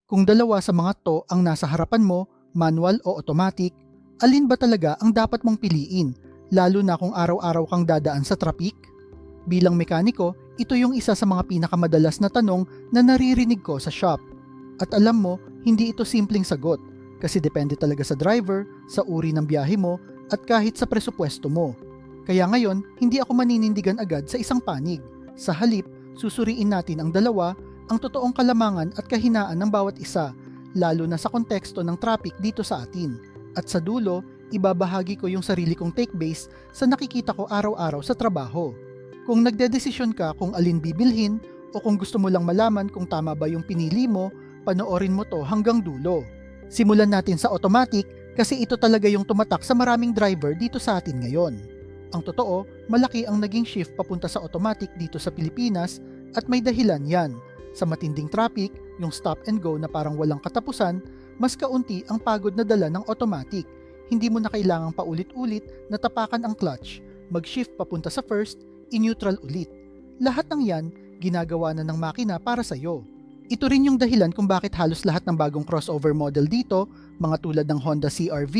Kung dalawa sa mga to ang nasa harapan mo, manual o automatic, alin ba talaga ang dapat mong piliin, lalo na kung araw-araw kang dadaan sa traffic? Bilang mekaniko, ito yung isa sa mga pinakamadalas na tanong na naririnig ko sa shop. At alam mo, hindi ito simpleng sagot kasi depende talaga sa driver, sa uri ng biyahe mo at kahit sa presupwesto mo. Kaya ngayon, hindi ako maninindigan agad sa isang panig. Sa halip, susuriin natin ang dalawa, ang totoong kalamangan at kahinaan ng bawat isa, lalo na sa konteksto ng traffic dito sa atin. At sa dulo, ibabahagi ko yung sarili kong take base sa nakikita ko araw-araw sa trabaho. Kung nagdedesisyon ka kung alin bibilhin o kung gusto mo lang malaman kung tama ba yung pinili mo, panoorin mo to hanggang dulo. Simulan natin sa automatic kasi ito talaga yung tumatak sa maraming driver dito sa atin ngayon. Ang totoo, malaki ang naging shift papunta sa automatic dito sa Pilipinas at may dahilan yan. Sa matinding traffic, yung stop and go na parang walang katapusan, mas kaunti ang pagod na dala ng automatic. Hindi mo na kailangang paulit-ulit na tapakan ang clutch, mag-shift papunta sa first, in-neutral ulit. Lahat ng yan, ginagawa na ng makina para sa'yo. Ito rin yung dahilan kung bakit halos lahat ng bagong crossover model dito, mga tulad ng Honda CR-V,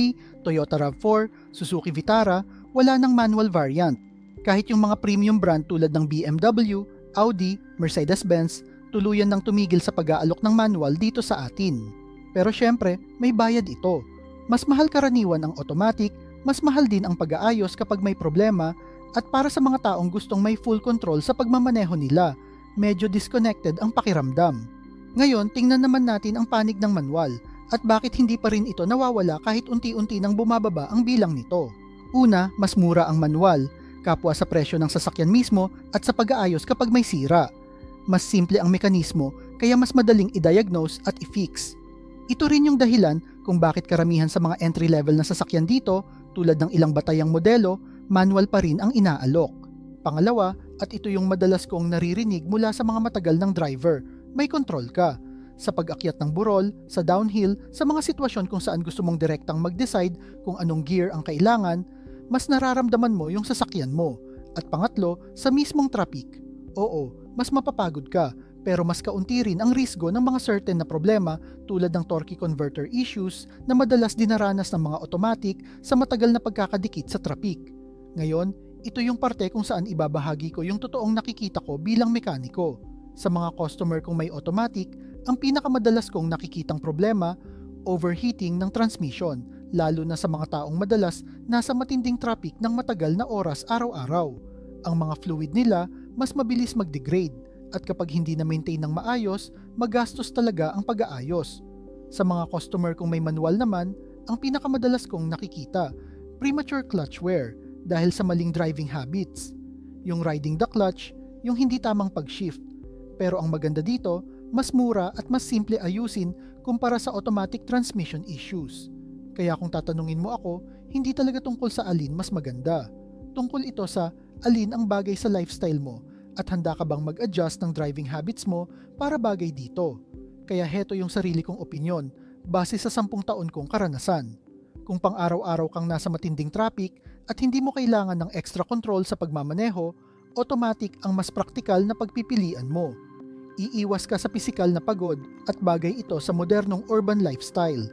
Toyota RAV4, Suzuki Vitara, wala ng manual variant. Kahit yung mga premium brand tulad ng BMW, Audi, Mercedes-Benz, tuluyan nang tumigil sa pag-aalok ng manual dito sa atin. Pero syempre, may bayad ito. Mas mahal karaniwan ang automatic, mas mahal din ang pag-aayos kapag may problema, at para sa mga taong gustong may full control sa pagmamaneho nila, medyo disconnected ang pakiramdam. Ngayon, tingnan naman natin ang panig ng manual at bakit hindi pa rin ito nawawala kahit unti-unti nang bumababa ang bilang nito. Una, mas mura ang manual, kapwa sa presyo ng sasakyan mismo at sa pag-aayos kapag may sira. Mas simple ang mekanismo kaya mas madaling i-diagnose at i-fix. Ito rin yung dahilan kung bakit karamihan sa mga entry-level na sasakyan dito, tulad ng ilang batayang modelo, manual pa rin ang inaalok. Pangalawa, at ito yung madalas kong naririnig mula sa mga matagal ng driver, may control ka. Sa pag-akyat ng burol, sa downhill, sa mga sitwasyon kung saan gusto mong direktang mag-decide kung anong gear ang kailangan, mas nararamdaman mo yung sasakyan mo. At pangatlo, sa mismong traffic. Oo, mas mapapagod ka, pero mas kaunti rin ang risgo ng mga certain na problema tulad ng torque converter issues na madalas dinaranas ng mga automatic sa matagal na pagkakadikit sa traffic. Ngayon, ito yung parte kung saan ibabahagi ko yung totoong nakikita ko bilang mekaniko. Sa mga customer kong may automatic, ang pinakamadalas kong nakikitang problema, overheating ng transmission, lalo na sa mga taong madalas nasa matinding traffic ng matagal na oras araw-araw. Ang mga fluid nila mas mabilis mag-degrade at kapag hindi na-maintain ng maayos, magastos talaga ang pag-aayos. Sa mga customer kong may manual naman, ang pinakamadalas kong nakikita, premature clutch wear dahil sa maling driving habits. Yung riding the clutch, yung hindi tamang pag-shift. Pero ang maganda dito, mas mura at mas simple ayusin kumpara sa automatic transmission issues. Kaya kung tatanungin mo ako, hindi talaga tungkol sa alin mas maganda. Tungkol ito sa alin ang bagay sa lifestyle mo at handa ka bang mag-adjust ng driving habits mo para bagay dito. Kaya heto yung sarili kong opinyon base sa 10 taon kong karanasan. Kung pang-araw-araw kang nasa matinding traffic at hindi mo kailangan ng extra control sa pagmamaneho, automatic ang mas praktikal na pagpipilian mo. Iiwas ka sa pisikal na pagod at bagay ito sa modernong urban lifestyle.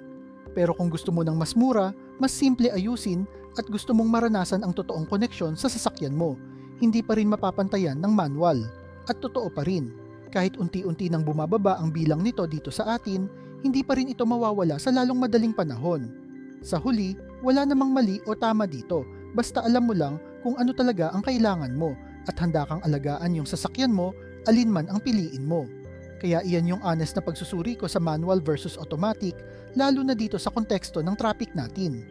Pero kung gusto mo ng mas mura, mas simple ayusin at gusto mong maranasan ang totoong koneksyon sa sasakyan mo, hindi pa rin mapapantayan ng manual. At totoo pa rin, kahit unti-unti nang bumababa ang bilang nito dito sa atin, hindi pa rin ito mawawala sa lalong madaling panahon. Sa huli, wala namang mali o tama dito, basta alam mo lang kung ano talaga ang kailangan mo at handa kang alagaan yung sasakyan mo, alin man ang piliin mo. Kaya iyan yung honest na pagsusuri ko sa manual versus automatic, lalo na dito sa konteksto ng traffic natin.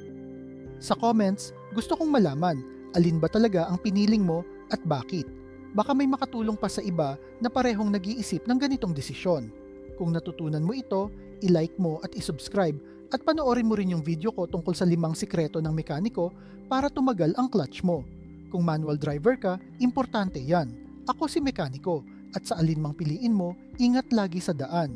Sa comments, gusto kong malaman, alin ba talaga ang piniling mo at bakit? Baka may makatulong pa sa iba na parehong nag-iisip ng ganitong desisyon. Kung natutunan mo ito, i-like mo at i-subscribe at panoorin mo rin yung video ko tungkol sa 5 sikreto ng mekaniko para tumagal ang clutch mo. Kung manual driver ka, importante yan. Ako si mekaniko at sa alin mang piliin mo, ingat lagi sa daan.